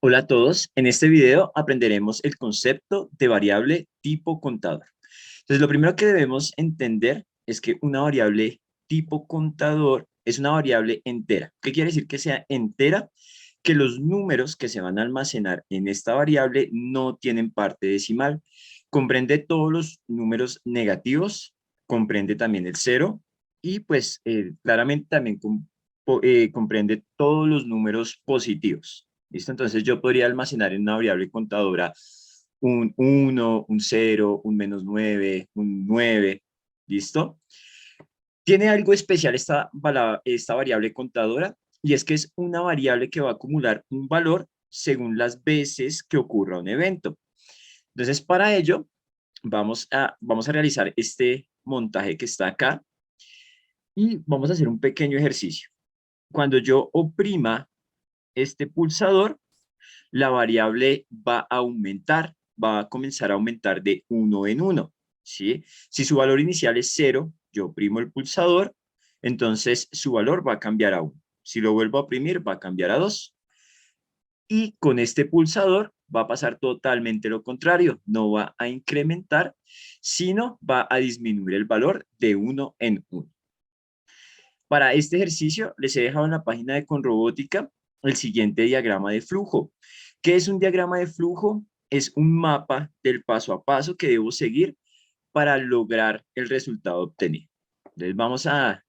Hola a todos, en este video aprenderemos el concepto de variable tipo contador. Entonces, lo primero que debemos entender es que una variable tipo contador es una variable entera. ¿Qué quiere decir que sea entera? Que los números que se van a almacenar en esta variable no tienen parte decimal. Comprende todos los números negativos, comprende también el cero y pues claramente también comprende todos los números positivos. ¿Listo? Entonces yo podría almacenar en una variable contadora un uno, un cero, un -9, un 9. ¿Listo? Tiene algo especial esta variable contadora y es que es una variable que va a acumular un valor según las veces que ocurra un evento. Entonces, para ello, vamos a realizar este montaje que está acá y vamos a hacer un pequeño ejercicio. Cuando yo oprima este pulsador, la variable va a aumentar, va a comenzar a aumentar de uno en uno, ¿sí? Si su valor inicial es cero, yo oprimo el pulsador, entonces su valor va a cambiar a 1. Si lo vuelvo a oprimir, va a cambiar a 2. Y con este pulsador va a pasar totalmente lo contrario, no va a incrementar, sino va a disminuir el valor de uno en uno. Para este ejercicio les he dejado en la página de Conrobótica el siguiente diagrama de flujo. ¿Qué es un diagrama de flujo? Es un mapa del paso a paso que debo seguir para lograr el resultado obtenido. Entonces vamos a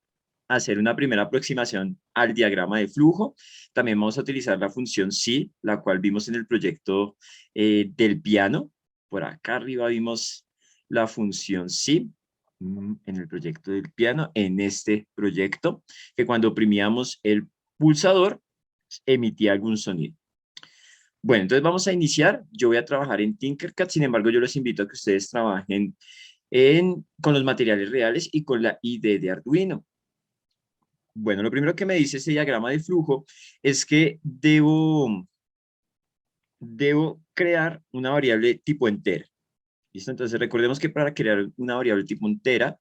hacer una primera aproximación al diagrama de flujo. También vamos a utilizar la función si, la cual vimos en el proyecto del piano. Por acá arriba vimos la función si en el proyecto del piano, en este proyecto, que cuando oprimíamos el pulsador emitía algún sonido. Bueno, entonces vamos a iniciar. Yo voy a trabajar en Tinkercad, sin embargo, yo les invito a que ustedes trabajen con los materiales reales y con la IDE de Arduino. Bueno, lo primero que me dice este diagrama de flujo es que debo crear una variable tipo entera. ¿Listo? Entonces recordemos que para crear una variable tipo entera,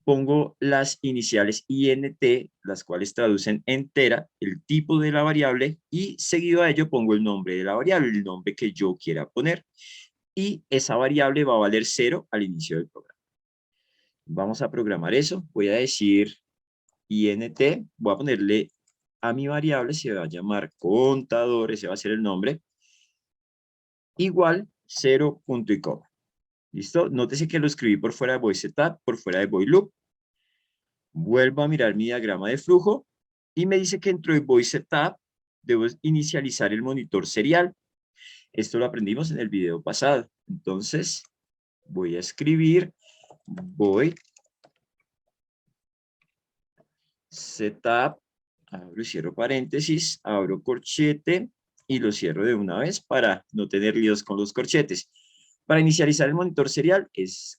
pongo las iniciales int, las cuales traducen entera, el tipo de la variable, y seguido a ello pongo el nombre de la variable, el nombre que yo quiera poner. Y esa variable va a valer 0 al inicio del programa. Vamos a programar eso. Voy a decir int, voy a ponerle a mi variable, se va a llamar contador, ese va a ser el nombre, igual 0 punto y coma. ¿Listo? Nótese que lo escribí por fuera de voice setup, por fuera de void loop. Vuelvo a mirar mi diagrama de flujo y me dice que dentro de voice setup debo inicializar el monitor serial. Esto lo aprendimos en el video pasado. Entonces, voy a escribir void setup, abro y cierro paréntesis, abro corchete y lo cierro de una vez para no tener líos con los corchetes. Para inicializar el monitor serial,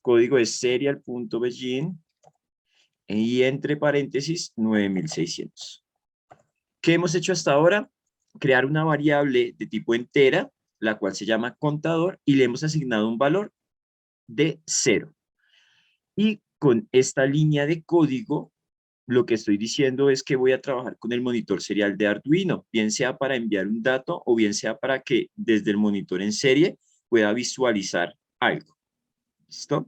código es serial.begin y entre paréntesis 9600. ¿Qué hemos hecho hasta ahora? Crear una variable de tipo entera, la cual se llama contador, y le hemos asignado un valor de 0. Y con esta línea de código, lo que estoy diciendo es que voy a trabajar con el monitor serial de Arduino, bien sea para enviar un dato o bien sea para que desde el monitor en serie pueda visualizar algo. ¿Listo?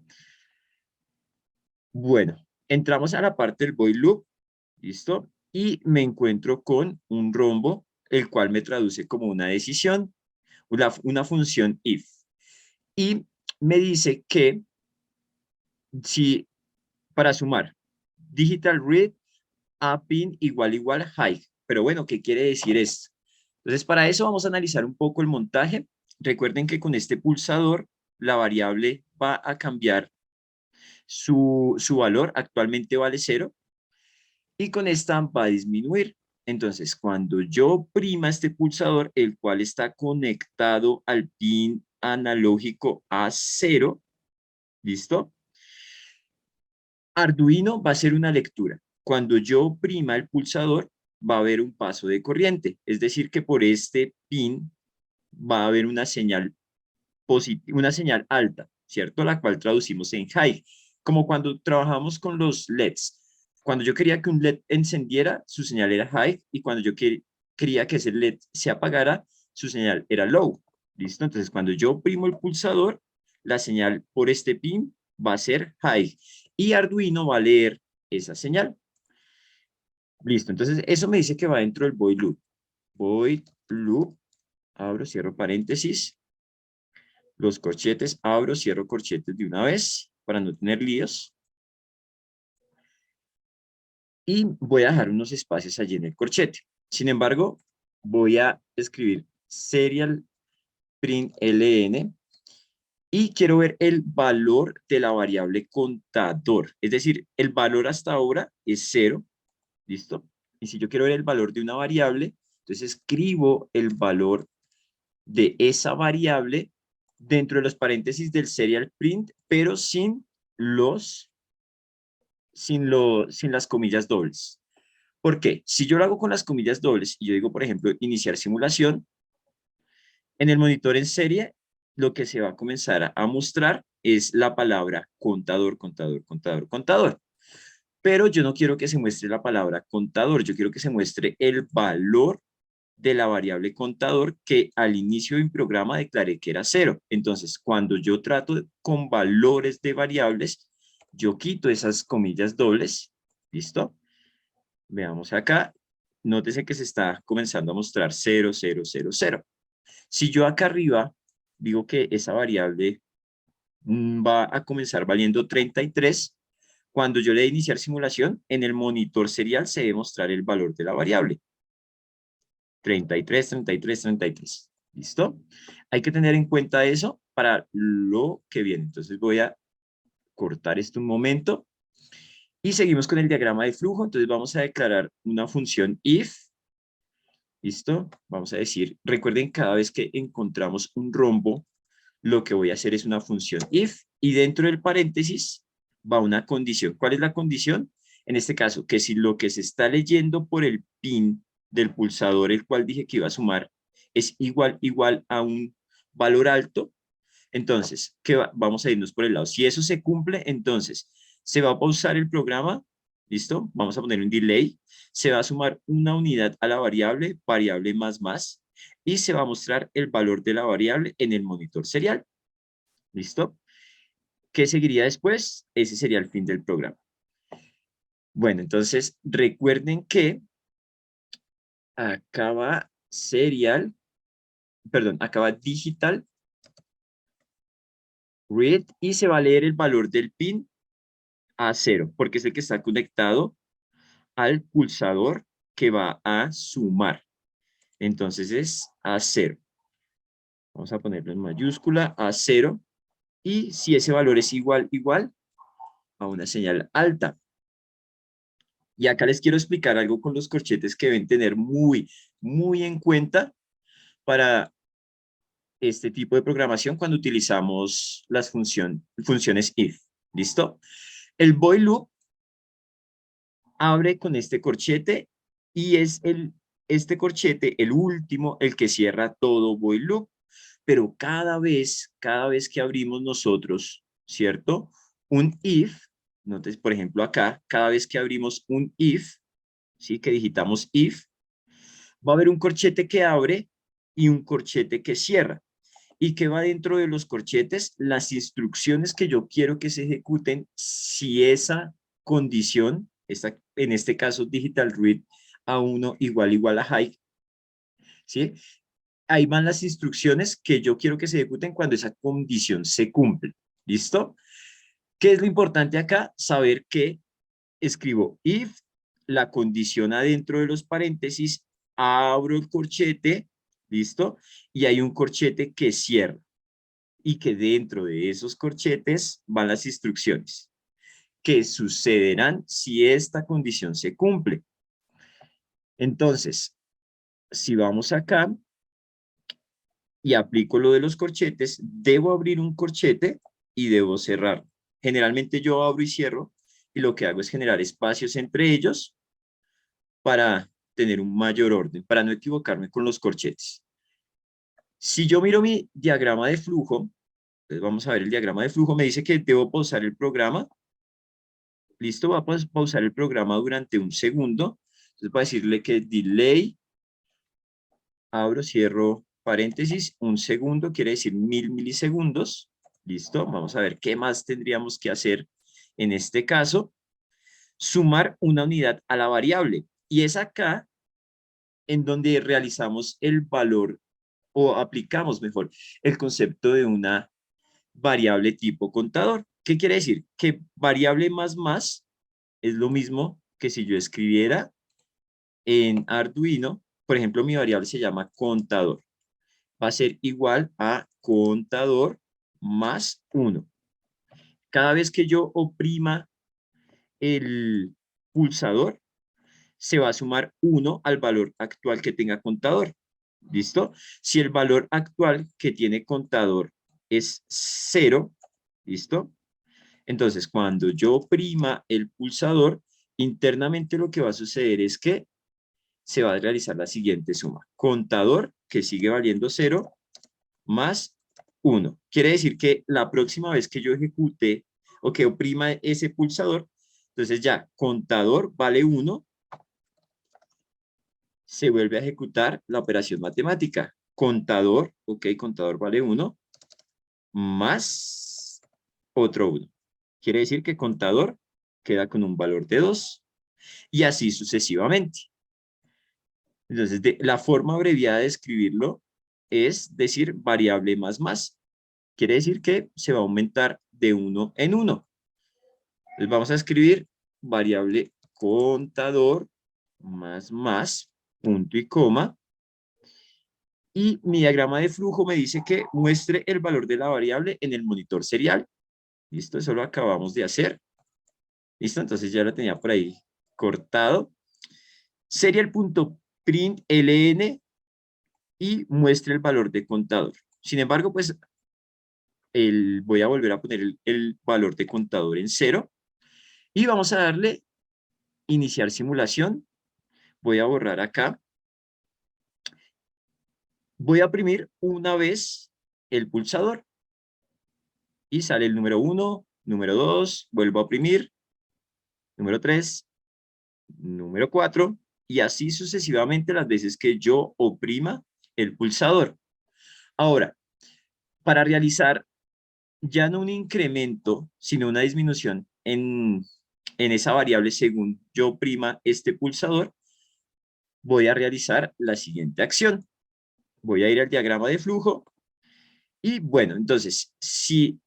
Bueno, entramos a la parte del void loop. ¿Listo? Y me encuentro con un rombo, el cual me traduce como una decisión, una función if. Y me dice que si para sumar digital read a pin igual high. Pero bueno, ¿qué quiere decir esto? Entonces, para eso vamos a analizar un poco el montaje. Recuerden que con este pulsador, la variable va a cambiar su valor. Actualmente vale 0. Y con esta va a disminuir. Entonces, cuando yo oprima este pulsador, el cual está conectado al pin analógico A0, ¿listo? Arduino va a hacer una lectura. Cuando yo oprima el pulsador, va a haber un paso de corriente. Es decir, que por este pin va a haber una señal alta, ¿cierto? La cual traducimos en high. Como cuando trabajamos con los LEDs. Cuando yo quería que un LED encendiera, su señal era high, y cuando yo quería que ese LED se apagara, su señal era low. ¿Listo? Entonces, cuando yo oprimo el pulsador, la señal por este pin va a ser high. Y Arduino va a leer esa señal. Listo. Entonces, eso me dice que va dentro del void loop. Void loop, abro, cierro paréntesis. Los corchetes, abro, cierro corchetes de una vez para no tener líos. Y voy a dejar unos espacios allí en el corchete. Sin embargo, voy a escribir serial println y quiero ver el valor de la variable contador. Es decir, el valor hasta ahora es 0, ¿listo? Y si yo quiero ver el valor de una variable, entonces escribo el valor de esa variable dentro de los paréntesis del serial print, pero sin las comillas dobles. ¿Por qué? Si yo lo hago con las comillas dobles y yo digo, por ejemplo, iniciar simulación, en el monitor en serie, lo que se va a comenzar a mostrar es la palabra contador, contador, contador, contador. Pero yo no quiero que se muestre la palabra contador, yo quiero que se muestre el valor de la variable contador que al inicio de mi programa declaré que era 0. Entonces, cuando yo trato con valores de variables, yo quito esas comillas dobles. ¿Listo? Veamos acá. Nótese que se está comenzando a mostrar 0, 0, 0, 0. Si yo acá arriba digo que esa variable va a comenzar valiendo 33, cuando yo le dé iniciar simulación, en el monitor serial se debe mostrar el valor de la variable. 33, 33, 33. ¿Listo? Hay que tener en cuenta eso para lo que viene. Entonces voy a cortar esto un momento y seguimos con el diagrama de flujo. Entonces vamos a declarar una función if. ¿Listo? Vamos a decir, recuerden, cada vez que encontramos un rombo, lo que voy a hacer es una función if y dentro del paréntesis va una condición. ¿Cuál es la condición? En este caso, que si lo que se está leyendo por el pin del pulsador, el cual dije que iba a sumar, es igual a un valor alto, entonces, vamos a irnos por el lado. Si eso se cumple, entonces se va a pausar el programa, ¿listo? Vamos a poner un delay, se va a sumar una unidad a la variable, variable más, y se va a mostrar el valor de la variable en el monitor serial, ¿listo? ¿Qué seguiría después? Ese sería el fin del programa. Bueno, entonces recuerden que acaba acaba digital read y se va a leer el valor del pin a 0, porque es el que está conectado al pulsador que va a sumar. Entonces es a 0. Vamos a ponerlo en mayúscula, a 0. Y si ese valor es igual a una señal alta. Y acá les quiero explicar algo con los corchetes que deben tener muy en cuenta para este tipo de programación cuando utilizamos las funciones if. ¿Listo? El void loop abre con este corchete y es este corchete, el último, el que cierra todo void loop. Pero cada vez que abrimos nosotros, ¿cierto? Un if, notes, por ejemplo, acá, cada vez que abrimos un if, ¿sí? Que digitamos if, va a haber un corchete que abre y un corchete que cierra. Y que va dentro de los corchetes las instrucciones que yo quiero que se ejecuten si esa condición, en este caso digital read a 1 igual a high, ¿sí? Ahí van las instrucciones que yo quiero que se ejecuten cuando esa condición se cumple. ¿Listo? ¿Qué es lo importante acá? Saber que escribo if, la condición adentro de los paréntesis, abro el corchete, ¿listo? Y hay un corchete que cierra y que dentro de esos corchetes van las instrucciones que sucederán si esta condición se cumple. Entonces, si vamos acá y aplico lo de los corchetes, debo abrir un corchete y debo cerrar. Generalmente yo abro y cierro y lo que hago es generar espacios entre ellos para tener un mayor orden, para no equivocarme con los corchetes. Si yo miro mi diagrama de flujo, entonces vamos a ver el diagrama de flujo, me dice que debo pausar el programa. Listo, va a pausar el programa durante un segundo. Entonces va a decirle que delay, abro, cierro paréntesis, un segundo quiere decir 1000 milisegundos. Listo, vamos a ver qué más tendríamos que hacer en este caso. Sumar una unidad a la variable. Y es acá en donde realizamos el valor o aplicamos mejor el concepto de una variable tipo contador. ¿Qué quiere decir? Que variable más es lo mismo que si yo escribiera en Arduino, por ejemplo, mi variable se llama contador. Va a ser igual a contador más 1. Cada vez que yo oprima el pulsador, se va a sumar 1 al valor actual que tenga contador. ¿Listo? Si el valor actual que tiene contador es 0, ¿listo? Entonces, cuando yo oprima el pulsador, internamente lo que va a suceder es que se va a realizar la siguiente suma. Contador, que sigue valiendo 0, más 1. Quiere decir que la próxima vez que yo ejecute o que oprima ese pulsador, entonces ya contador vale 1, se vuelve a ejecutar la operación matemática. Contador, ok, contador vale 1, más otro 1. Quiere decir que contador queda con un valor de 2 y así sucesivamente. Entonces, la forma abreviada de escribirlo es decir variable más. Quiere decir que se va a aumentar de 1 en 1. Entonces, vamos a escribir variable contador más, punto y coma. Y mi diagrama de flujo me dice que muestre el valor de la variable en el monitor serial. ¿Listo? Eso lo acabamos de hacer. ¿Listo? Entonces ya lo tenía por ahí cortado. Serial.print ln y muestre el valor de contador. Sin embargo, pues voy a volver a poner el valor de contador en 0 y vamos a darle iniciar simulación. Voy a borrar acá. Voy a oprimir una vez el pulsador y sale el número 1, número 2, vuelvo a oprimir, número 3, número 4 y así sucesivamente las veces que yo oprima el pulsador. Ahora, para realizar ya no un incremento, sino una disminución en esa variable según yo oprima este pulsador, voy a realizar la siguiente acción. Voy a ir al diagrama de flujo y bueno, entonces, si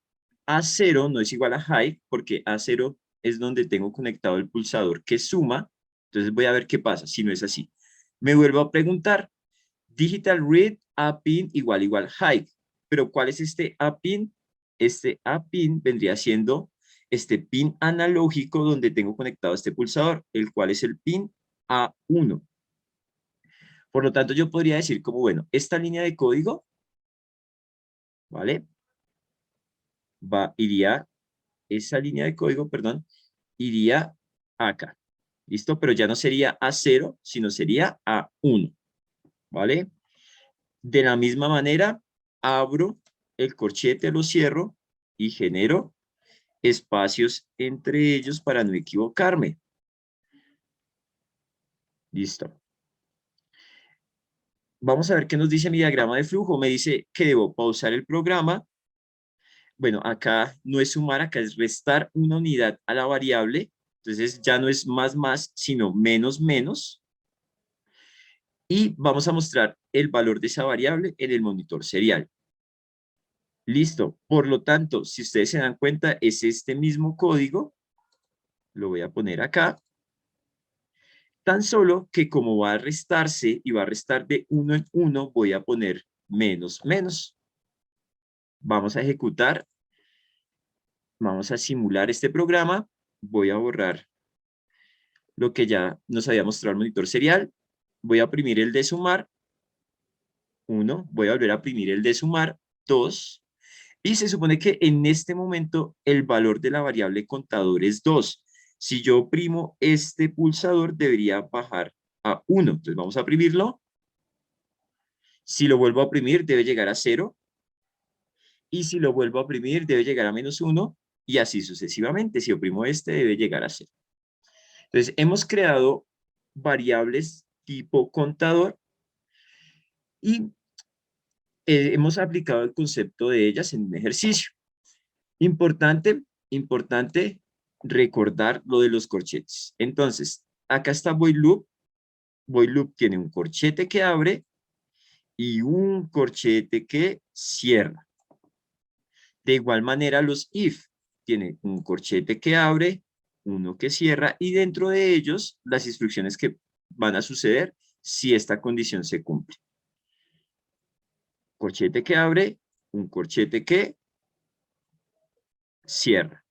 A0 no es igual a high, porque A0 es donde tengo conectado el pulsador que suma, entonces voy a ver qué pasa si no es así. Me vuelvo a preguntar, digital read a pin igual high, pero ¿cuál es este a pin? Este a pin vendría siendo este pin analógico donde tengo conectado este pulsador, el cual es el pin A1. Por lo tanto, yo podría decir como, bueno, esta línea de código, ¿vale? Iría, esa línea de código, perdón, iría acá. ¿Listo? Pero ya no sería A0, sino sería A1, ¿vale? De la misma manera, abro el corchete, lo cierro y genero espacios entre ellos para no equivocarme. Listo. Vamos a ver qué nos dice mi diagrama de flujo. Me dice que debo pausar el programa. Bueno, acá no es sumar, acá es restar una unidad a la variable. Entonces ya no es más, sino menos. Y vamos a mostrar el valor de esa variable en el monitor serial. Listo. Por lo tanto, si ustedes se dan cuenta, es este mismo código. Lo voy a poner acá. Tan solo que como va a restarse y va a restar de 1 en 1, voy a poner menos. Vamos a ejecutar. Vamos a simular este programa. Voy a borrar lo que ya nos había mostrado el monitor serial. Voy a oprimir el de sumar. 1. Voy a volver a oprimir el de sumar. 2. Y se supone que en este momento el valor de la variable contador es 2. Si yo oprimo este pulsador, debería bajar a 1. Entonces vamos a oprimirlo. Si lo vuelvo a oprimir, debe llegar a 0. Y si lo vuelvo a oprimir, debe llegar a -1. Y así sucesivamente. Si oprimo este, debe llegar a 0. Entonces, hemos creado variables tipo contador y hemos aplicado el concepto de ellas en un ejercicio. Importante recordar lo de los corchetes. Entonces, acá está void loop. Void loop tiene un corchete que abre y un corchete que cierra. De igual manera, los if tienen un corchete que abre, uno que cierra, y dentro de ellos las instrucciones que van a suceder si esta condición se cumple. Corchete que abre, un corchete que cierra.